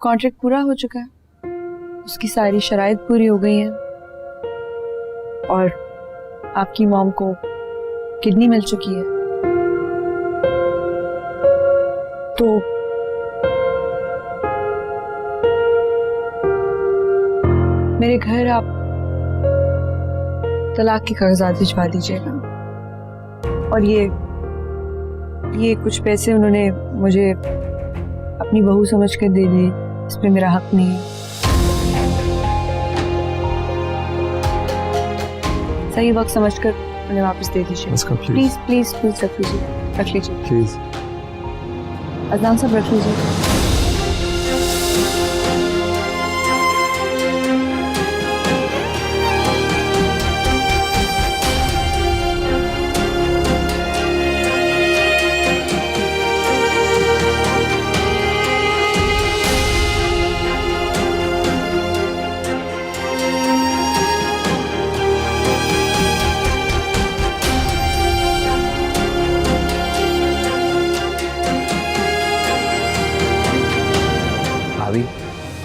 Contract पूरा हो चुका है, उसकी सारी शराइत पूरी हो गई है और आपकी मॉम को किडनी मिल चुकी है। तो मेरे घर आप तलाक के कागजात भिजवा दीजिएगा और ये कुछ पैसे उन्होंने मुझे अपनी बहू समझ कर दे दिए, इसमें मेरा हक नहीं है। सही वक्त समझकर उन्हें वापस दे दीजिए। प्लीज प्लीज प्लीज रख लीजिए प्लीज। अदनान साहब रख लीजिए।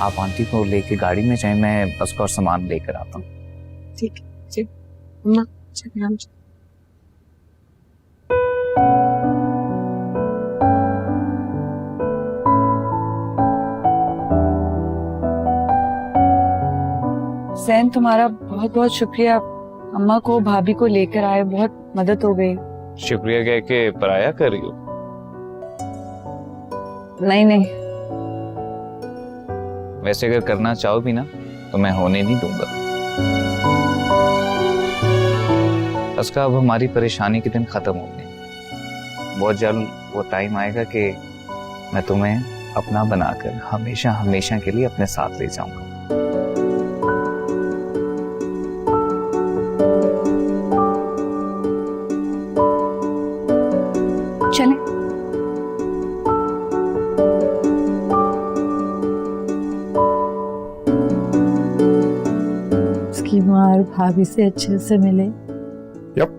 आप आंटी को लेके गाड़ी में जाए, मैं बस का और सामान लेकर आता हूँ। ठीक है अम्मा, चलिए हम सैन, तुम्हारा बहुत बहुत शुक्रिया। अम्मा को भाभी को लेकर आए, बहुत मदद हो गई। शुक्रिया कह के पराया कर रही हो? नहीं, वैसे अगर करना चाहो भी ना तो मैं होने नहीं दूंगा। उसका अब हमारी परेशानी के दिन खत्म हो गए। बहुत जल्द वो टाइम आएगा कि मैं तुम्हें अपना बनाकर हमेशा हमेशा के लिए अपने साथ ले जाऊंगा। चलें। उसकी माँ और भाभी से अच्छे से मिले। यप।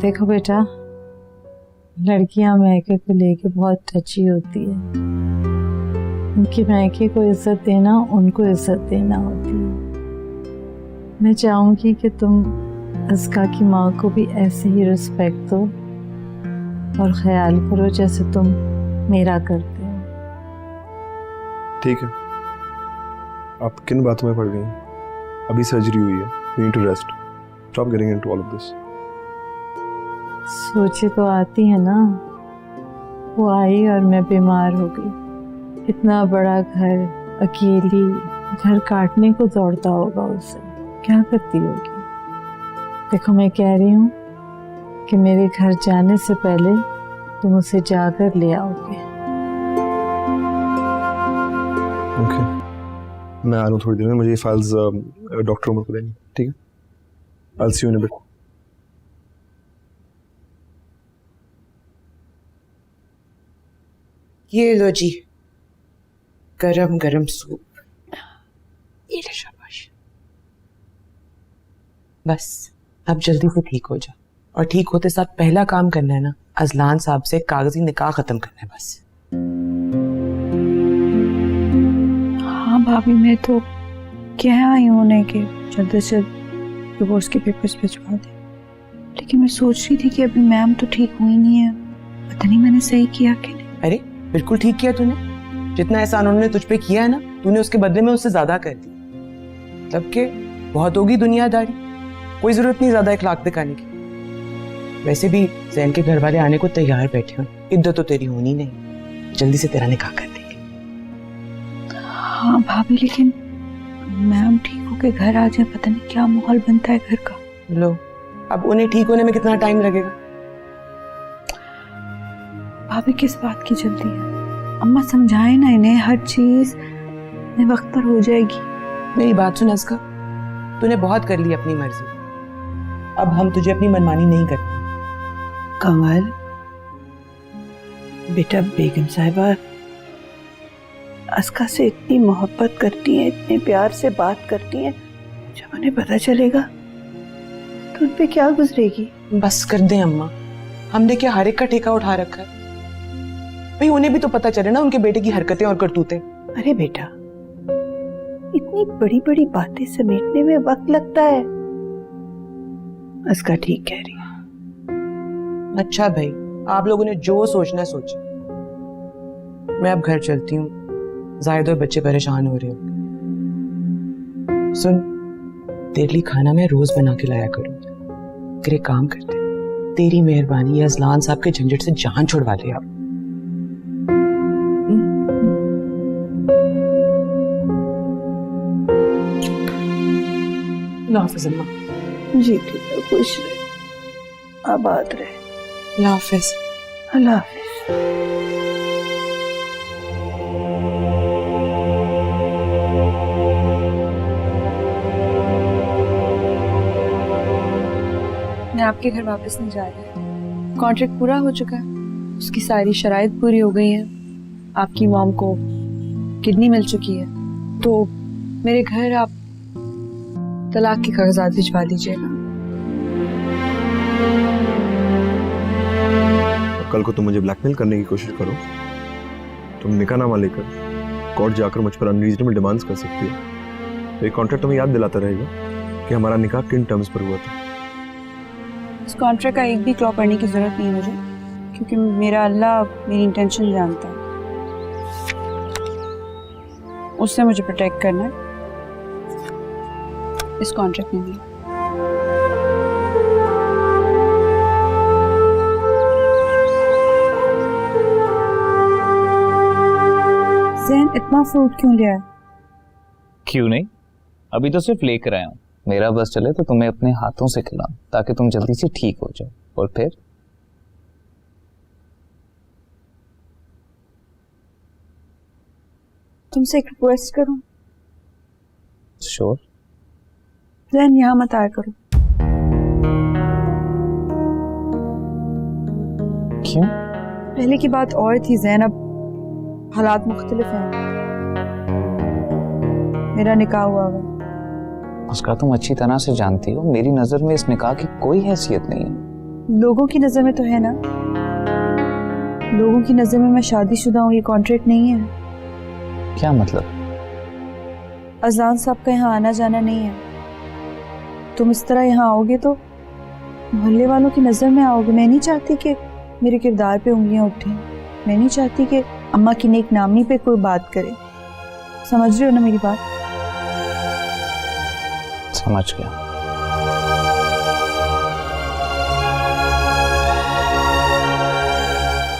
देखो बेटा, लड़कियां मायके को लेके बहुत टची होती है। उनकी मायके को इज्जत देना उनको इज्जत देना होती है। मैं चाहूंगी कि तुम अस्का की माँ को भी ऐसे ही रिस्पेक्ट दो और ख्याल करो जैसे तुम मेरा करते हो। ठीक है, आप किन बातों में पड़ गई हैं? अभी सर्जरी हुई है, you need to rest. Stop getting into all of this. सोचे तो आती है ना, वो आई और मैं बीमार हो गई। इतना बड़ा घर, अकेली, घर काटने को दौड़ता होगा उसे, क्या करती होगी। देखो मैं कह रही हूँ कि मेरे घर जाने से पहले तुम उसे जाकर ले आओगे। Okay. मैं आ रहा हूँ थोड़ी देर में, मुझे ये फाइल्स डॉक्टर उमर को देनी, ठीक है? I'll see you in a bit. ये लो जी, गरम गरम सूप। ये ले, शाबाश। बस अब जल्दी से ठीक हो जाओ, और ठीक होते साथ पहला काम करना है ना, अजलान साहब से कागजी निकाह खत्म करना है बस। हाँ भाभी, मैं तो कह आई हूँ उन्हें कि जल्दी से डिवोर्स के पेपर्स भिजवा दे, लेकिन मैं सोच रही थी कि अभी मैम तो ठीक हुई नहीं है, पता नहीं मैंने सही किया कि नहीं। अरे बिल्कुल ठीक किया तूने, जितना एहसान उन्होंने तुझ पे किया है ना, तूने उसके बदले में उससे ज्यादा कर दी। मतलब के बहुत होगी दुनियादारी, कोई जरूरत नहीं ज्यादा इखलाक दिखाने की। वैसे भी जैन के घर वाले आने को तैयार बैठे हो, इद्दत तो तेरी होनी नहीं, जल्दी से तेरा निकाह कर देंगे। हाँ भाभी, लेकिन मैम ठीक होके घर आ जाए, पता नहीं क्या माहौल बनता है घर का। लो, अब उन्हें ठीक होने में कितना टाइम लगेगा? भाभी किस बात की जल्दी है? अम्मा समझाए ना इन्हें, हर चीज अपने वक्त पर हो जाएगी। मेरी बात सुन अस्का, तूने बहुत कर ली अपनी मर्जी, अब हम तुझे अपनी मनमानी नहीं करते। कमल बेटा, बेगम साहिबा अस्का से इतनी मोहब्बत करती हैं, इतने प्यार से बात करती हैं, जब उन्हें पता चलेगा तो उन पे क्या गुजरेगी। बस कर दे अम्मा, हमने क्या हर एक का ठेका उठा रखा है? भाई उन्हें भी तो पता चले ना उनके बेटे की हरकतें और करतूतें। अरे बेटा, इतनी बड़ी बड़ी बातें समेटने में वक्त लगता है। अस्का ठीक कह रही है। अच्छा भाई, आप लोगों ने जो सोचना सोचे। मैं अब घर चलती हूँ, जाहिद और बच्चे परेशान हो रहे हो। सुन, तेरे लिए खाना मैं रोज बना के लाया करूंगी। तेरे काम करते, तेरी मेहरबानी अजलान साहब के झंझट से जान छुड़वा ले आप। हाफिज अम्मा। जी ठीक है, खुश रहे, आबाद रहे। हाफिज। अल्लाह हाफिज। मैं आपके घर वापस नहीं जा रही। कॉन्ट्रैक्ट पूरा हो चुका है, उसकी सारी शराइत पूरी हो गई हैं। आपकी मॉम को किडनी मिल चुकी है, तो मेरे घर आप तलाक के कागजात भिजवा दीजिएगा। कल को तुम मुझे ब्लैकमेल करने की कोशिश करो, तुम निकाहनामा लेकर कोर्ट जाकर मुझ पर अनरीजनेबल डिमांड्स कर सकती हो। तो ये कॉन्ट्रैक्ट तुम्हें याद दिलाता रहेगा कि हमारा निकाह किन टर्म्स पर हुआ था। इस कॉन्ट्रैक्ट का एक भी क्लॉ पढ़ने की जरूरत नहीं है मुझे, क्योंकि मेरा अल्लाह मेरी इंटेंशन जानता है। उससे मुझे प्रोटेक्ट करना है, इस कॉन्ट्रैक्ट में भी। ज़ैन इतना फ्रूट क्यों लिया? क्यों नहीं, अभी तो सिर्फ लेकर आया हूँ। मेरा बस चले तो तुम्हें अपने हाथों से खिलाऊं, ताकि तुम जल्दी से ठीक हो जाओ। और फिर तुमसे एक रिक्वेस्ट करूं? श्योर। ज़ैन यहाँ मत आया करो। क्यों? पहले की बात और थी ज़ैन, अब हालात मुख्तलिफ हैं। मेरा निकाह हुआ है। उसका तुम अच्छी तरह से जानती हो, मेरी नजर में इस निकाह की कोई हैसियत नहीं है। लोगों की नजर में तो है ना। लोगों की नजर में मैं शादीशुदा हूँ, ये कॉन्ट्रैक्ट नहीं है। क्या मतलब? अजलान साहब का यहाँ आना जाना नहीं है। तुम इस तरह यहाँ आओगे तो मोहल्ले वालों की नजर में आओगे। मैं नहीं चाहती कि मेरे किरदार पे उंगलियां उठें। मैं नहीं चाहती कि अम्मा की नेक नामनी पे कोई बात करे। समझ रहे हो ना मेरी बात? समझ गया।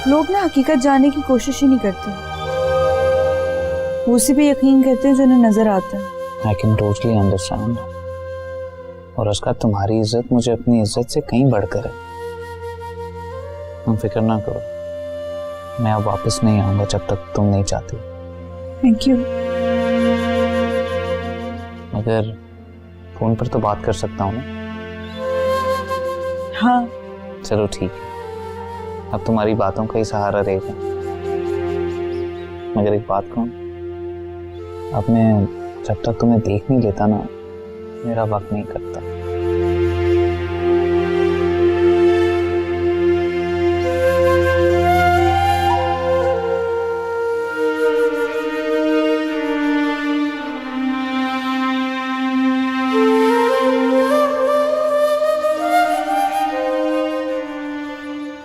लोग ना हकीकत जानने की कोशिश ही नहीं करते, वो उसी पे यकीन करते हैं जो उन्हें नजर आता है। I can totally understand. और उसका तुम्हारी इज्जत मुझे अपनी इज्जत से कहीं बढ़कर है। तुम फिक्र ना करो, मैं अब वापस नहीं आऊंगा जब तक तुम नहीं चाहती। Thank you. मगर फोन पर तो बात कर सकता हूँ ना? हाँ चलो ठीक है, अब तुम्हारी बातों का ही सहारा रहेगा। मगर एक बात कहूँ, अब मैं जब तक तुम्हें देख नहीं लेता ना, मेरा वक्त नहीं करता।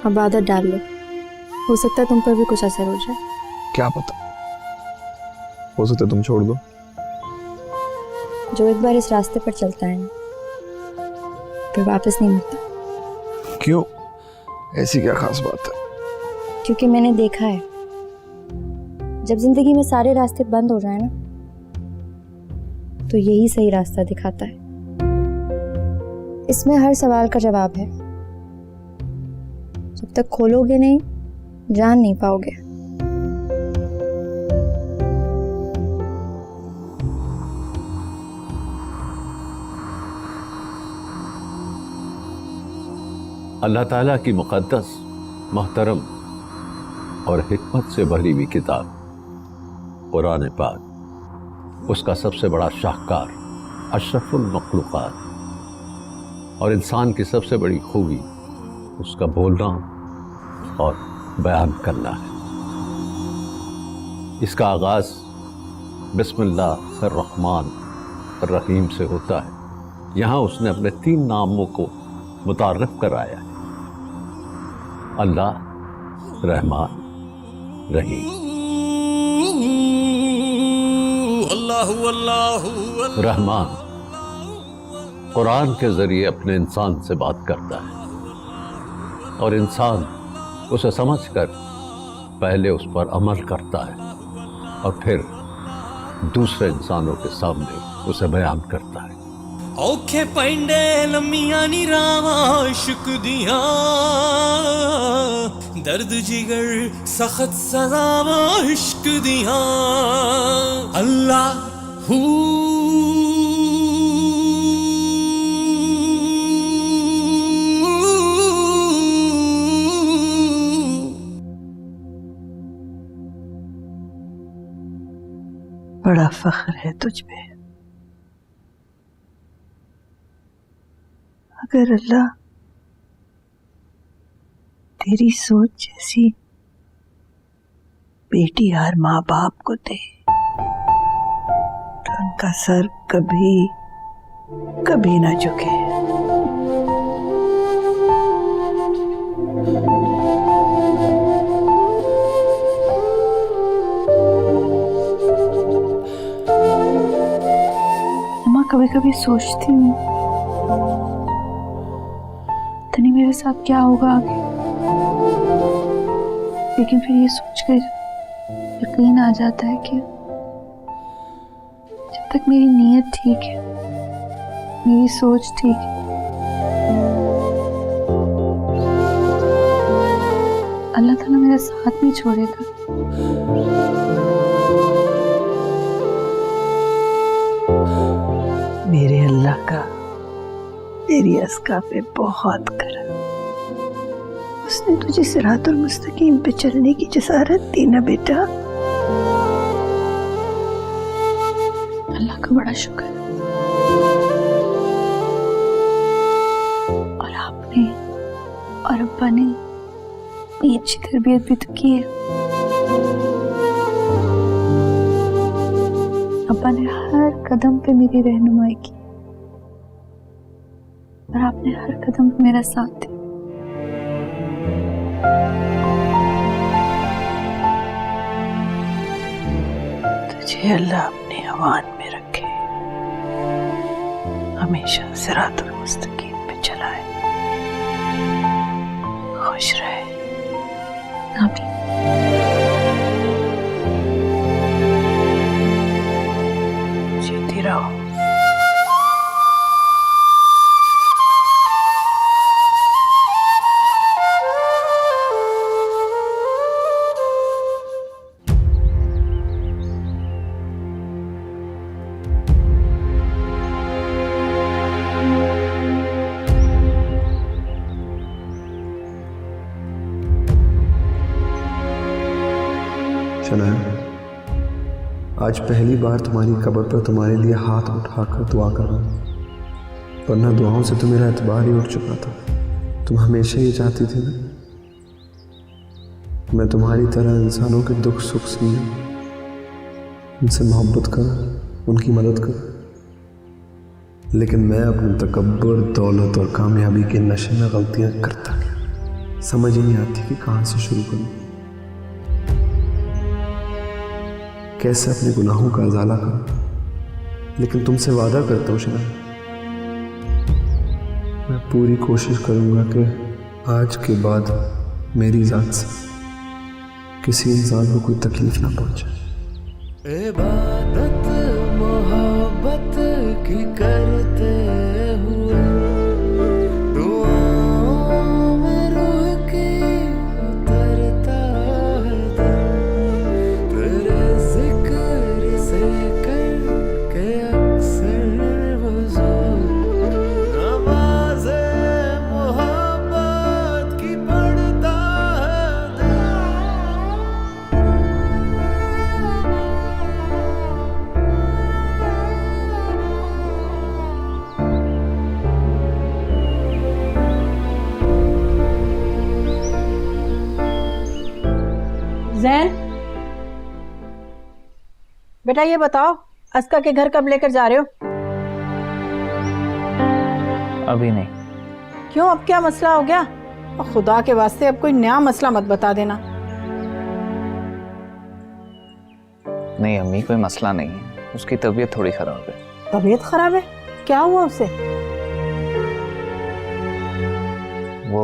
अब आदत डाल लो, हो सकता है तुम पर भी कुछ असर हो जाए। क्या पता, हो सकता है तुम छोड़ दो। जो एक बार इस रास्ते पर चलता है फिर वापस नहीं मुड़ता। क्यों, ऐसी क्या खास बात है? क्योंकि मैंने देखा है, जब जिंदगी में सारे रास्ते बंद हो जाए ना, तो यही सही रास्ता दिखाता है। इसमें हर सवाल का जवाब है। जब तक खोलोगे नहीं, जान नहीं पाओगे। अल्लाह ताला की मुक़द्दस, मोहतरम और हिकमत से भरी हुई किताब कुरान पाक, उसका सबसे बड़ा शाहकार अशरफुल मखलूक़ात और इंसान की सबसे बड़ी खूबी उसका बोलना और बयान करना है। इसका आगाज बिस्मिल्लाहिर्रहमान रहीम से होता है। यहाँ उसने अपने 3 नामों को मुतारफ कराया है, अल्लाह, रहमान, रहीम। रहमान कुरान के जरिए अपने इंसान से बात करता है और इंसान उसे समझकर पहले उस पर अमल करता है और फिर दूसरे इंसानों के सामने उसे बयान करता है। औखे पैंडे लम्मियां नी रावा इश्क दियां, दर्द जिगर सख्त सजावा इश्क दियां। अल्लाह हू बड़ा फख्र है तुझ पे। अगर अल्लाह तेरी सोच जैसी बेटी हर माँ बाप को दे तो उनका सर कभी कभी ना झुके। अम्मा कभी कभी सोचती हूँ तनी मेरे साथ क्या होगा आगे, लेकिन फिर ये सोचकर यकीन आ जाता है कि जब तक मेरी नीयत ठीक है, मेरी सोच ठीक है, अल्लाह ताला मेरा साथ नहीं छोड़ेगा। मेरे अल्लाह का तेरी अस्का पे बहुत करम। उसने तुझे सिरातुल मुस्तकीम पे चलने की जसारत दी ना बेटा। अल्लाह का बड़ा शुक्र है। और आपने और अब्बा ने इतनी अच्छी तरबियत भी तो की है। अब्बा ने हर कदम पे मेरी रहनुमाई की और आपने हर कदम पे मेरा साथ दिया। तुझे अल्लाह अपने अवान में रखे, हमेशा सिरातुल मुस्तकीम पे चलाए, खुश रहे। आमीन। जीती रहो। शनाया, आज पहली बार तुम्हारी कब्र पर तुम्हारे लिए हाथ उठाकर दुआ कर रहा हूँ, वरना दुआओं से तो मेरा एतबार ही उठ चुका था। तुम हमेशा ये चाहती थी ना मैं तुम्हारी तरह इंसानों के दुख सुख समझूं, उनसे मोहब्बत करूं, उनकी मदद करूं। लेकिन मैं अपने तकब्बुर, दौलत और कामयाबी के नशे में गलतियां करता गया। समझ ही नहीं आती कि कहाँ से शुरू करूं, कैसे अपने गुनाहों का अजाला करूं। लेकिन तुमसे वादा करता हूँ शनाया, मैं पूरी कोशिश करूंगा कि आज के बाद मेरी जात से किसी इंसान को कोई तकलीफ ना पहुंचे। इबादत मोहब्बत की करते हुए दुआओं में रूह की उतरता है दिल, तेरे जिक्र से करके अक्सर वज़ू, नमाज़े मोहब्बत की पढ़ता है दिल। जैन, बेटा ये बताओ, अस्का के घर कब लेकर जा रहे हो? अभी नहीं। क्यों, अब क्या मसला हो गया? और खुदा के वास्ते अब कोई नया मसला मत बता देना। नहीं अम्मी, कोई मसला नहीं है, उसकी तबीयत थोड़ी खराब है। तबीयत खराब है? क्या हुआ उसे? वो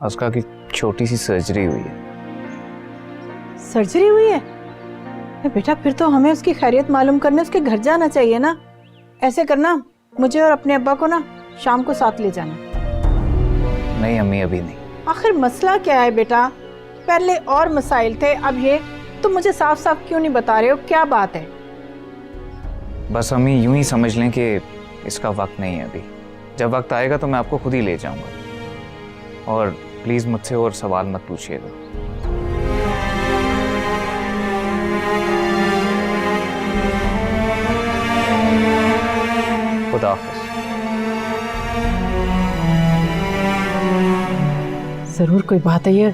उसका की छोटी सी सर्जरी हुई है। सर्जरी हुई है? बेटा फिर तो हमें उसकी खैरियत मालूम करने उसके घर जाना चाहिए ना। ऐसे करना, मुझे और अपने अब्बा को ना शाम को साथ ले जाना। नहीं अम्मी, अभी नहीं। आखिर मसला क्या है बेटा? पहले और मसाइल थे, अब ये तुम मुझे साफ साफ क्यों नहीं बता रहे हो? क्या बात है? बस अम्मी यूं ही समझ लें कि इसका वक्त नहीं है अभी। जब वक्त आएगा तो मैं आपको खुद ही ले जाऊंगा। और प्लीज मुझसे और सवाल मत पूछिएगा। खुदा हाफिज़। जरूर कोई बात है, ये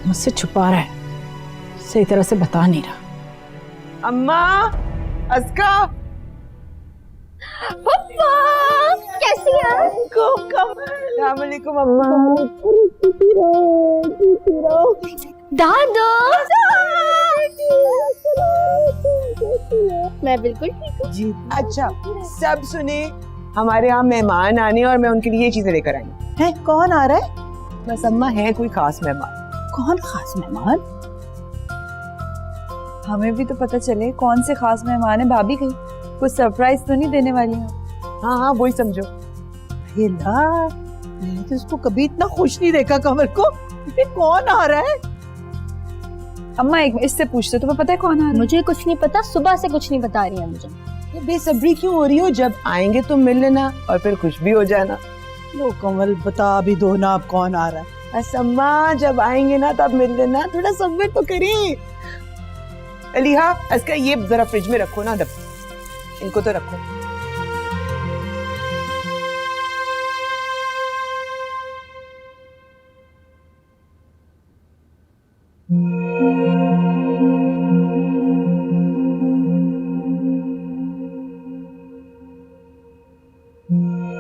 मुझसे छुपा रहा है, सही तरह से बता नहीं रहा। अम्मा, अस्का, पप्पा कैसी है? अस्सलाम वालेकुम अम्मा। दादू, मैं बिल्कुल ठीक हूँ जी अच्छा, सब सुने, हमारे यहाँ मेहमान आने और मैं उनके लिए ये चीजें लेकर आई हूँ। है? कौन आ रहा है? बस अम्मा है कोई खास मेहमान। कौन खास मेहमान? हमें भी तो पता चले कौन से खास मेहमान है। भाभी कहीं कुछ सरप्राइज तो नहीं देने वाली हो? हाँ हाँ वही समझो। मैंने तो उसको कभी इतना खुश नहीं देखा कमर को। ये कौन आ रहा है? अम्मा एक इससे पूछते, तुम्हें पता है कौन आ रहा है? मुझे कुछ नहीं पता, सुबह से कुछ नहीं बता रही है मुझे। ये बेसब्री क्यों हो रही हो? जब आएंगे तो मिल लेना और फिर खुश भी हो जाना। लो कमल बता भी दो ना, अब कौन आ रहा है? बस अम्मा जब आएंगे ना तब मिल लेना, थोड़ा सब्र तो करें। अलीहा, अस्का ये जरा फ्रिज में रखो ना, डब्बे इनको तो रखो।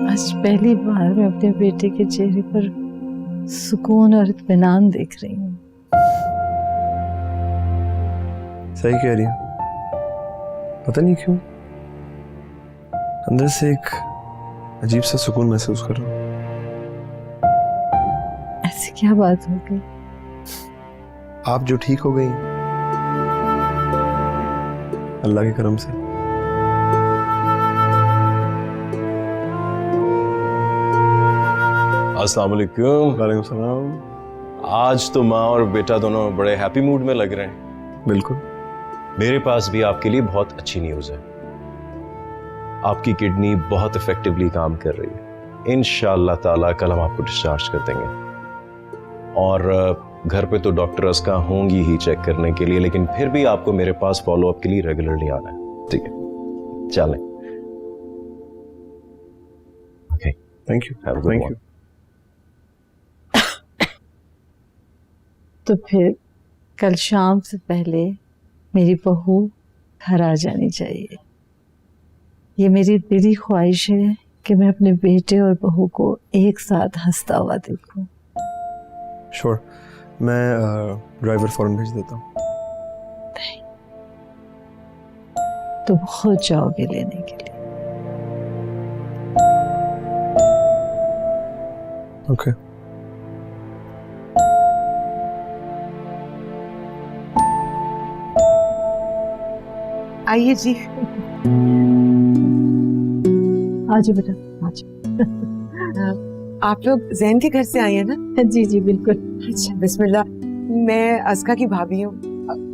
आज पहली बार मैं अपने बेटे के चेहरे पर सुकून और इत्मीनान देख रही हूँ। सही कह रही है, पता नहीं क्यों अंदर से एक अजीब सा सुकून महसूस कर रहा हूँ। ऐसी क्या बात हो गई? आप जो ठीक हो गई अल्लाह के करम से। अस्सलाम वालेकुम। वालेकुम सलाम। आज तो माँ और बेटा दोनों बड़े हैप्पी मूड में लग रहे हैं। बिल्कुल। मेरे पास भी आपके लिए बहुत अच्छी न्यूज़ है। आपकी किडनी बहुत इफेक्टिवली काम कर रही है। इंशाअल्लाह ताला कल हम आपको डिस्चार्ज कर देंगे। और घर पे तो डॉक्टर अस्का होंगी ही चेक करने के लिए, लेकिन फिर भी आपको मेरे पास फॉलोअप के लिए रेगुलरली आना है। ठीक है, चलें। Okay, thank you. Have a good one. तो फिर कल शाम से पहले मेरी बहू घर आ जानी चाहिए। ये मेरी दिली ख्वाहिश है कि मैं अपने बेटे और बहू को एक साथ हंसता हुआ देखूं। श्योर, मैं ड्राइवर फौरन भेज देता हूँ। तो बहुत जाओगे लेने के लिए। ओके। आइए जी। आज बेटा आज। आप लोग जैन के घर से आए हैं ना? जी जी बिल्कुल। अच्छा बिस्मिल्लाह। मैं अस्का की भाभी हूँ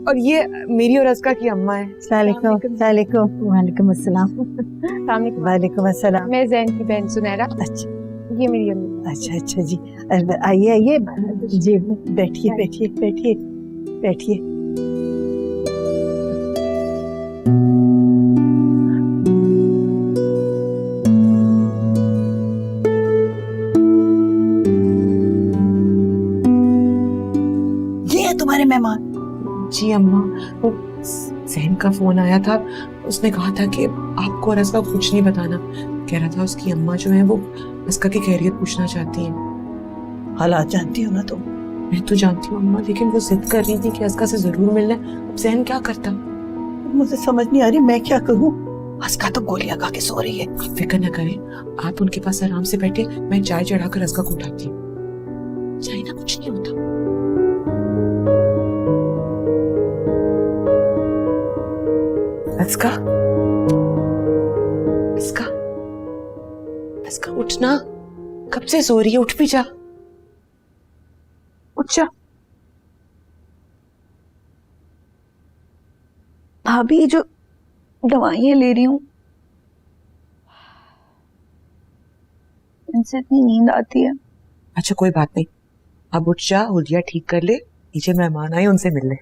और ये मेरी और अस्का की अम्मा है। वालेकुम अस्सलाम। वालेकुम अस्सलाम। मैं जैन की बहन सुनैरा। अच्छा, ये मेरी अम्मी। अच्छा जी, आइए आइए जी, बैठिए बैठिए बैठिए बैठिए। ये है तुम्हारे मेहमान। जी अम्मा, वो जहन का फोन आया था, उसने कहा था कि आपको और असका कुछ नहीं बताना। कह रहा था उसकी अम्मा जो है वो असका की खैरियत पूछना चाहती है। हालात जानती हो ना तुम। मैं तो जानती हूँ अम्मा, लेकिन वो जिद कर रही थी कि असका से जरूर मिलना है। अब जहन क्या करता? मुझे समझ नहीं आ रही मैं क्या करूं। असका तो गोलियां खा के सो रही है। आप फिक्र न करें, आप उनके पास आराम से बैठे, मैं चाय चढ़ाकर असका को उठाती हूँ। चाय ना कुछ नहीं होता। असका, असका, असका उठना, कब से सो रही है? उठ भी जा, उठ जा। भाभी जो दवाइयाँ ले रही हूँ इनसे इतनी नींद आती है। अच्छा कोई बात नहीं, अब उठ जा, हुलिया ठीक कर ले, नीचे मेहमान आए उनसे मिल ले।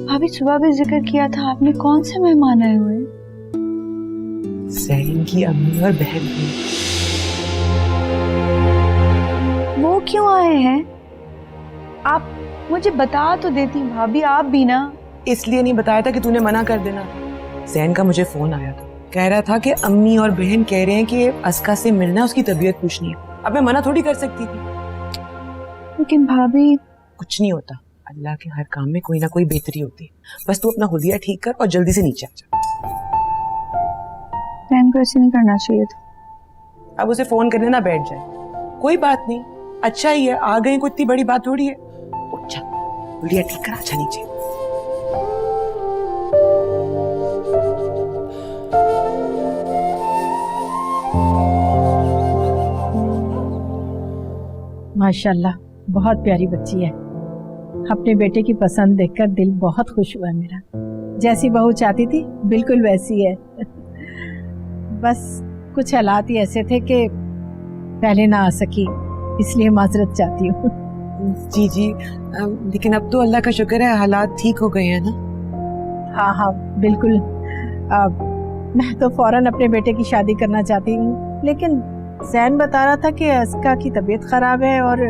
भाभी सुबह भी जिक्र किया था आपने, कौन से मेहमान आए हुए? जहन की अम्मी और बहन भी। वो क्यों आए हैं? आप मुझे बता तो देती भाभी, आप भी ना। इसलिए नहीं बताया था कि तूने मना कर देना। जहन का मुझे फोन आया था, कह रहा था कि अम्मी और बहन कह रहे हैं कि असका से मिलना, उसकी तबीयत पूछनी है। अब मैं मना थोड़ी कर सकती थी। लेकिन भाभी कुछ नहीं होता, अल्लाह के हर काम में कोई ना कोई बेहतरी होती है। बस तू अपना हुलिया ठीक कर और जल्दी से नीचे आ जा। बहन को ऐसे नहीं करना चाहिए था। अब उसे फोन करने ना बैठ जाए। कोई बात नहीं, अच्छा ही है, आ गई, कोई इतनी बड़ी बात थोड़ी है। उठ जा, हुलिया ठीक कर, अच्छा नीचे। माशाल्लाह, बहुत प्यारी बच्ची है। अपने बेटे की पसंद देखकर दिल बहुत खुश हुआ मेरा। जैसी बहू चाहती थी बिल्कुल वैसी है। बस कुछ हालात ही ऐसे थे कि पहले ना आ सकी, इसलिए माजरत चाहती हूँ। जी जी, लेकिन अब तो अल्लाह का शुक्र है हालात ठीक हो गए हैं ना। हाँ हाँ बिल्कुल। मैं तो फौरन अपने बेटे की शादी करना चाहती हूँ, लेकिन जैन बता रहा था कि असका की तबीयत खराब है और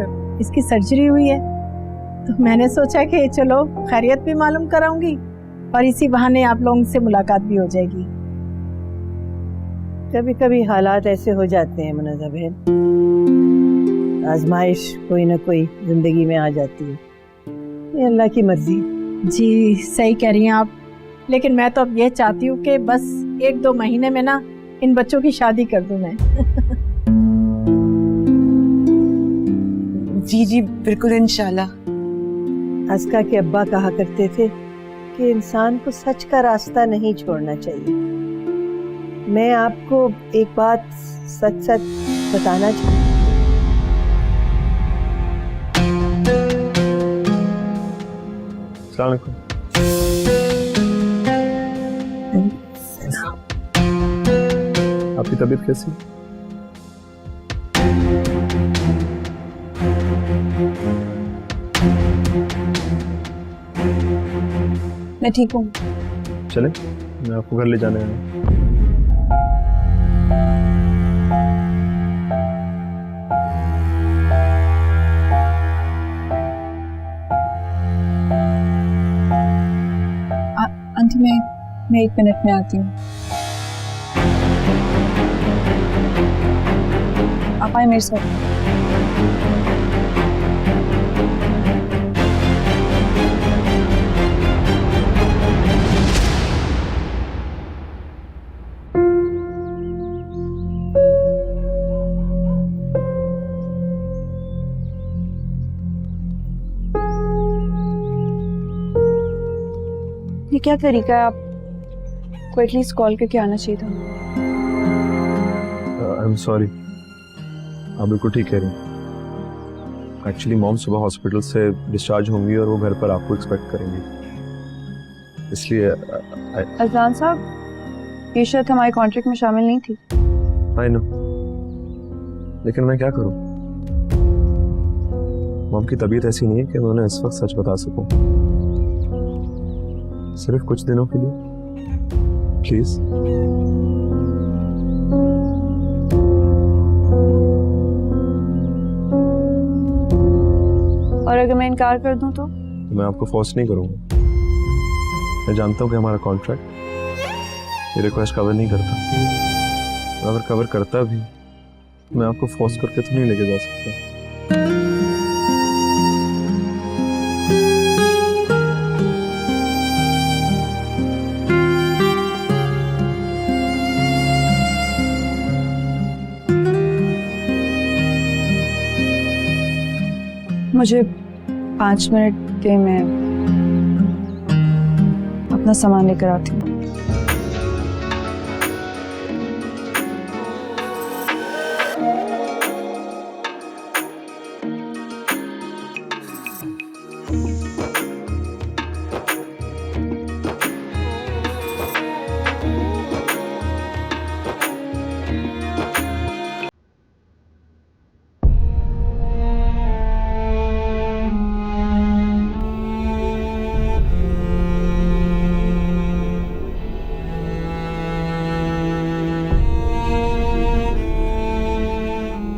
इसकी सर्जरी हुई है, तो मैंने सोचा कि चलो खैरियत भी मालूम कराऊंगी और इसी बहाने आप लोगों से मुलाकात भी हो जाएगी। कभी कभी हालात ऐसे हो जाते हैं मुनज़्ज़ा बहन, आजमाइश कोई ना कोई जिंदगी में आ जाती है, ये अल्लाह की मर्जी। जी सही कह रही हैं आप, लेकिन मैं तो अब ये चाहती हूँ कि बस 1-2 महीने में ना इन बच्चों की शादी कर दूं मैं। जी जी बिल्कुल, इंशाल्लाह। असका के अब्बा कहा करते थे कि इंसान को सच का रास्ता नहीं छोड़ना चाहिए। मैं आपको एक बात सच सच बताना चाहती हूँ। अस्सलाम वालेकुम। आपकी तबीयत कैसी है? मैं ठीक हूँ। चले, मैं आपको घर ले जाने आया हूँ। आंटी मैं 1 मिनट में आती हूँ। आप आए मेरे साथ। ये क्या तरीका है, आपको एटलीस्ट कॉल करके आना चाहिए था। आई एम सॉरी, आप बिल्कुल ठीक कह रही हैं। एक्चुअली मॉम सुबह हॉस्पिटल से डिस्चार्ज होंगी और वो घर पर आपको एक्सपेक्ट करेंगी, इसलिए अजलान साहब, ये शर्त हमारे कॉन्ट्रैक्ट में शामिल नहीं थी। आई नो, लेकिन मैं क्या करूं? मॉम की तबीयत ऐसी नहीं है कि मैं उन्हें इस वक्त सच बता सकूं। सिर्फ कुछ दिनों के लिए प्लीज। और अगर मैं इनकार कर दूं तो? मैं आपको फोर्स नहीं करूंगा। मैं जानता हूँ कि हमारा कॉन्ट्रैक्ट ये रिक्वेस्ट कवर नहीं करता, और अगर कवर करता भी मैं आपको फोर्स करके तो नहीं लेके जा सकता। मुझे 5 मिनट दे, मैं अपना सामान लेकर आती हूँ।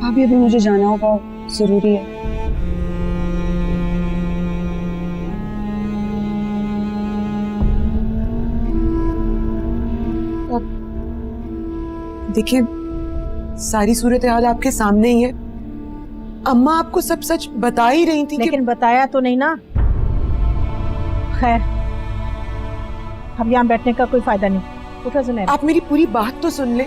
भाभी अभी मुझे जाना होगा, जरूरी है। देखिए, सारी सूरत हाल आपके सामने ही है। अम्मा आपको सब सच बता ही रही थी, लेकिन बताया तो नहीं ना। खैर, अब यहाँ बैठने का कोई फायदा नहीं। उठो सुनैरा। आप मेरी पूरी बात तो सुन ले।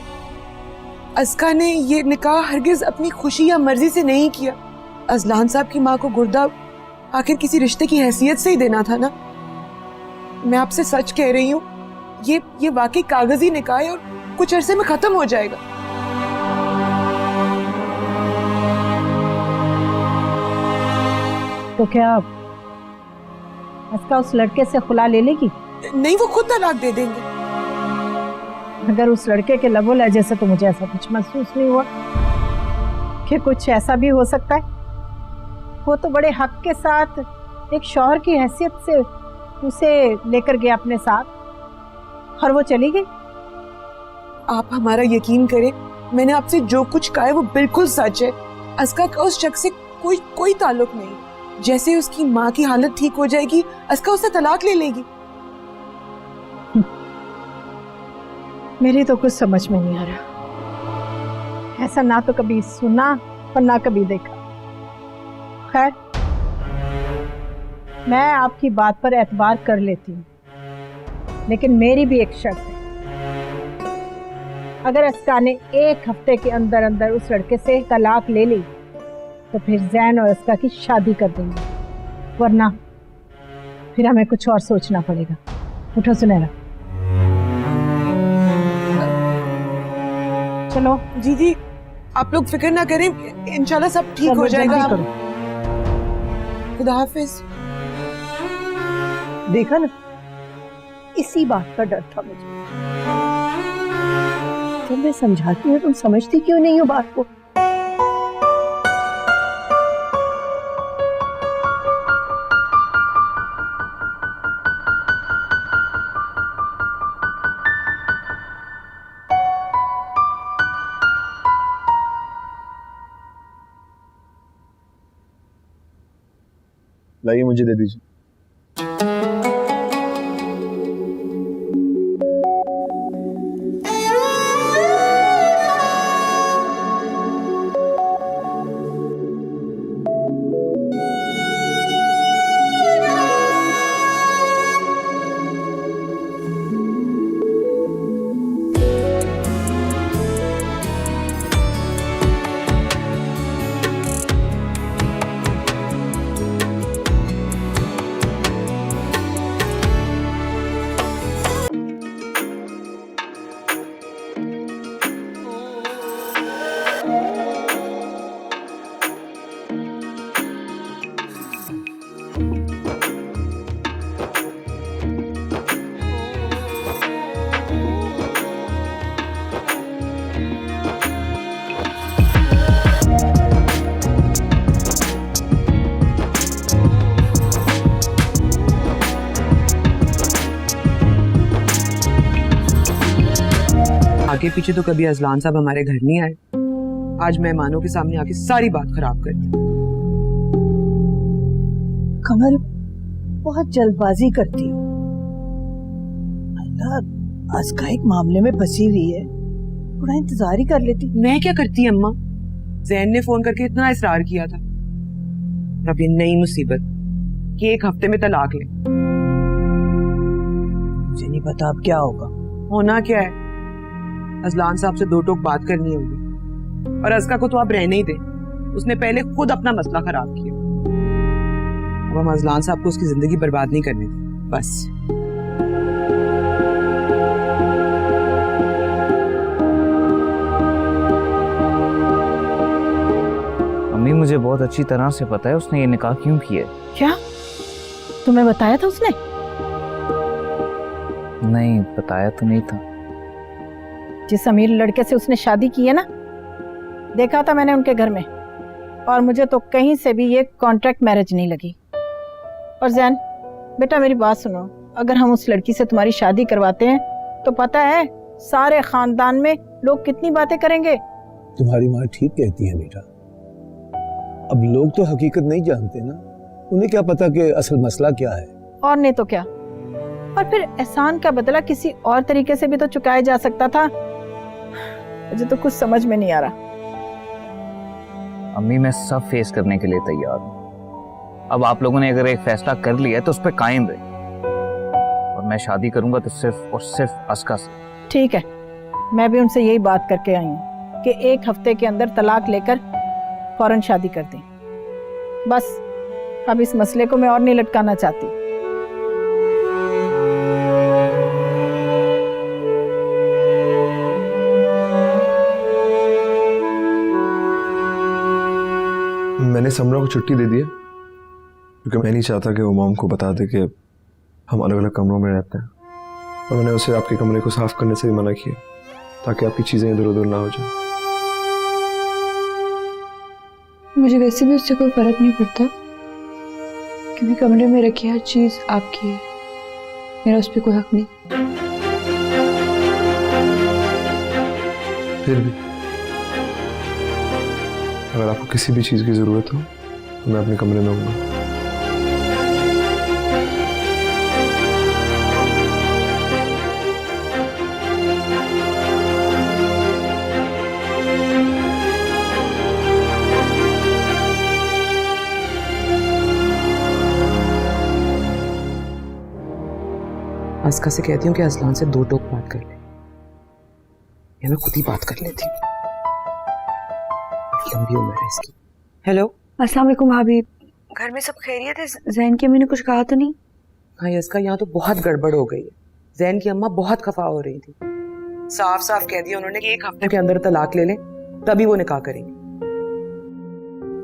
अस्का ने ये निकाह हरगिज अपनी खुशी या मर्जी से नहीं किया। अजलान साहब की माँ को गुर्दा आखिर किसी रिश्ते की हैसियत से ही देना था ना। मैं आपसे सच कह रही हूँ, ये वाकई कागजी निकाह है और कुछ अरसे में खत्म हो जाएगा। तो क्या अस्का उस लड़के से खुला ले लेगी? नहीं, वो खुद तलाक दे देंगे। अगर उस लड़के के लबो लहजे से तो मुझे ऐसा कुछ महसूस नहीं हुआ कि कुछ ऐसा भी हो सकता है। वो तो बड़े हक के साथ एक शौहर की हैसियत से उसे लेकर गया अपने साथ और वो चली गई। आप हमारा यकीन करें, मैंने आपसे जो कुछ कहा है वो बिल्कुल सच है। अस्का का उस शख्स से कोई ताल्लुक नहीं। जैसे उसकी माँ की हालत ठीक हो जाएगी, अस्का उससे तलाक ले लेगी। मेरी तो कुछ समझ में नहीं आ रहा। ऐसा ना तो कभी सुना और ना कभी देखा। खैर, मैं आपकी बात पर एतबार कर लेती हूँ, लेकिन मेरी भी एक शर्त है। अगर अस्का ने 1 हफ्ते के अंदर अंदर उस लड़के से तलाक ले ली तो फिर जैन और अस्का की शादी कर देंगे, वरना फिर हमें कुछ और सोचना पड़ेगा। उठो सुनैरा। चलो। जी, आप लोग फिक्र ना करें, इंशाल्लाह सब ठीक हो जाएगा। खुदा हाफिज। देखा ना, इसी बात का डर था मुझे। जब मैं समझाती हूँ तुम समझती क्यों नहीं हो बात को? लाइए, मुझे दे दीजिए। आगे पीछे तो कभी अजलान साहब हमारे घर नहीं आए। आज मेहमानों के सामने आके सारी बात खराब कर दी। कमल, बहुत जल्दबाजी करती हो। आस्का एक मामले में फंसी हुई है, थोड़ा इंतजार ही कर लेती। मैं क्या करती अम्मा, जैन ने फोन करके इतना इसरार किया था। और अब ये नई मुसीबत कि 1 हफ्ते में तलाक ले। मुझे नहीं पता अब क्या होगा। होना क्या है, अजलान साहब से 2 टोक बात करनी होगी। और अस्का को तो आप रहने ही दें, उसने पहले खुद अपना मसला खराब किया। अब हम अजलान साहब को उसकी जिंदगी बर्बाद नहीं करने दें, बस। अम्मी मुझे बहुत अच्छी तरह से पता है उसने ये निकाह क्यों किया है। क्या तुम्हें बताया था उसने? नहीं, बताया तो नहीं था। जिस अमीर लड़के से उसने शादी की है ना, देखा था मैंने उनके घर में, और मुझे तो कहीं से भी ये कॉन्ट्रैक्ट मैरिज नहीं लगी। और जैन बेटा मेरी बात सुनो, अगर हम उस लड़की से तुम्हारी शादी करवाते हैं तो पता है सारे खानदान में लोग कितनी बातें करेंगे। तुम्हारी माँ ठीक कहती है बेटा, अब लोग तो हकीकत नहीं जानते ना, उन्हें क्या पता कि असल मसला क्या है। और नहीं तो क्या, और फिर एहसान का बदला किसी और तरीके से भी तो चुकाया जा सकता था। मुझे तो कुछ समझ में नहीं आ रहा। अम्मी मैं सब फेस करने के लिए तैयार हूँ। अब आप लोगों ने अगर एक फैसला कर लिया है तो उस पर कायम रहे, और मैं शादी करूंगा तो सिर्फ और सिर्फ अस्का से। ठीक है, मैं भी उनसे यही बात करके आई हूँ कि 1 हफ्ते के अंदर तलाक लेकर फौरन शादी कर दें। बस अब इस मसले को मैं और नहीं लटकाना चाहती। मैंने समरा को छुट्टी दे दी है क्योंकि मैं नहीं चाहता कि वो मॉम को बता दे कि हम अलग अलग कमरों में रहते हैं। और मैंने उसे आपके कमरे को साफ करने से भी मना किया ताकि आपकी चीज़ें इधर उधर ना हो जाए। मुझे वैसे भी उससे कोई फर्क नहीं पड़ता क्योंकि कमरे में रखी हर चीज़ आपकी है, मेरा उस पर कोई हक नहीं। फिर भी अगर आपको किसी भी चीज़ की ज़रूरत हो तो मैं अपने कमरे में हूँगा। अस्का से कहती हूँ कि अजलान से 2 टोक बात कर ले, या मैं खुद ही बात कर लेती हूँ। लंबी उम्र है इसकी। हेलो, अस्सलाम वालेकुम भाभी, घर में सब खैरियत है? जैन की अम्मी ने कुछ कहा तो नहीं? हाँ यसका, यहाँ तो बहुत गड़बड़ हो गई है। जैन की अम्मा बहुत खफा हो रही थी। साफ साफ कह दिया उन्होंने कि 1 हफ्ते के अंदर तलाक ले लें तभी वो निकाह करेंगे।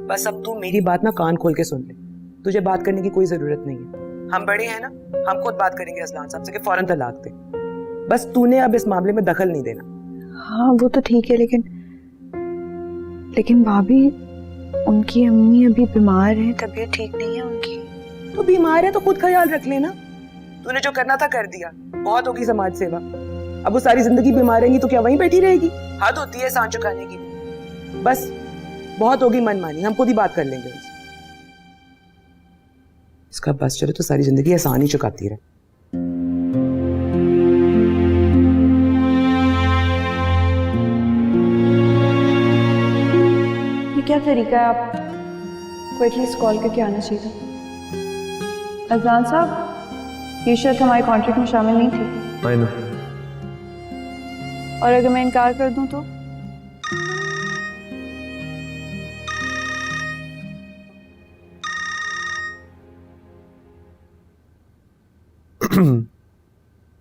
बस अब तू मेरी बात ना कान खोल के सुन ले, तुझे बात करने की कोई जरूरत नहीं है। हम बड़े हैं ना, हम खुद बात करेंगे अजलान साहब से कि फौरन तलाक दे। बस तूने अब इस मामले में दखल नहीं देना। हाँ वो तो ठीक है, लेकिन भाभी उनकी अम्मी अभी बीमार है, तबीयत ठीक नहीं है उनकी। तो बीमार है तो खुद ख्याल रख लेना। तूने जो करना था कर दिया, बहुत होगी समाज सेवा। अब वो सारी जिंदगी बीमार रहेगी तो क्या वहीं बैठी रहेगी? हद होती है एहसान चुकाने की। बस बहुत होगी मनमानी, हम खुद ही बात कर लेंगे उनसे। इसका बस चले तो सारी जिंदगी एहसान ही चुकाती रहे। ये क्या तरीका है? आपको एटलीस्ट कॉल करके आना चाहिए था। अजलान साहब, ये शर्त हमारे कॉन्ट्रैक्ट में शामिल नहीं थी। I know. और अगर मैं इनकार कर दूं तो?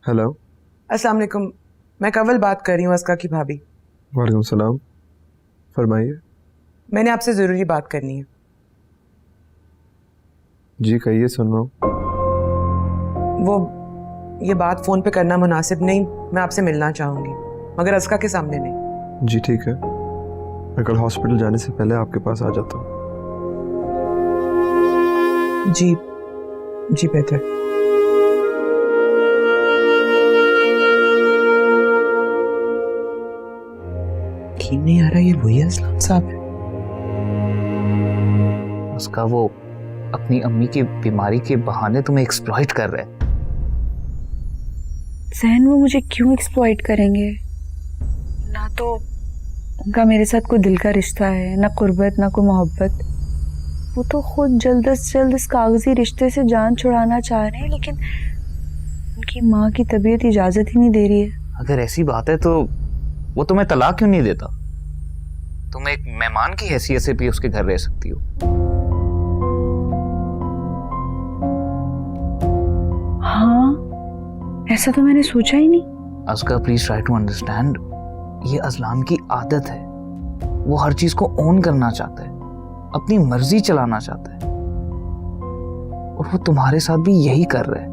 हेलो, अस्सलाम वालेकुम, मैं कंवल बात कर रही हूँ, अस्का की भाभी। वालेकुम सलाम, फरमाइए। मैंने आपसे जरूरी बात करनी है। जी कहिए, सुन रहा हूँ। वो ये बात फोन पे करना मुनासिब नहीं, मैं आपसे मिलना चाहूंगी, मगर अस्का के सामने नहीं। जी ठीक है, मैं कल हॉस्पिटल जाने से पहले आपके पास आ जाता हूँ। जी जी बेहतर। यकीन नहीं आ रहा ये वही अजलान साहब है। उसका वो अपनी अम्मी की बीमारी के बहाने तुम्हें एक्सप्लॉइट कर रहा है। जहन वो मुझे क्यों एक्सप्लॉइट करेंगे? ना तो उनका मेरे साथ कोई दिल का रिश्ता है, ना कुर्बत, ना कोई मोहब्बत। वो तो खुद जल्द से जल्द इस कागजी रिश्ते से जान छुड़ाना चाह रहे हैं, लेकिन उनकी माँ की तबीयत इजाजत ही नहीं दे रही है। अगर ऐसी बात है तो वो तुम्हें तलाक क्यों नहीं देता? तुम एक मेहमान की हैसियत से भी उसके घर रह सकती हो। हाँ, ऐसा तो मैंने सोचा ही नहीं। अस्का, प्लीज ट्राई टू अंडरस्टैंड, ये अज़लान की आदत है। वो हर चीज को ओन करना चाहता है, अपनी मर्जी चलाना चाहता है, और वो तुम्हारे साथ भी यही कर रहा है।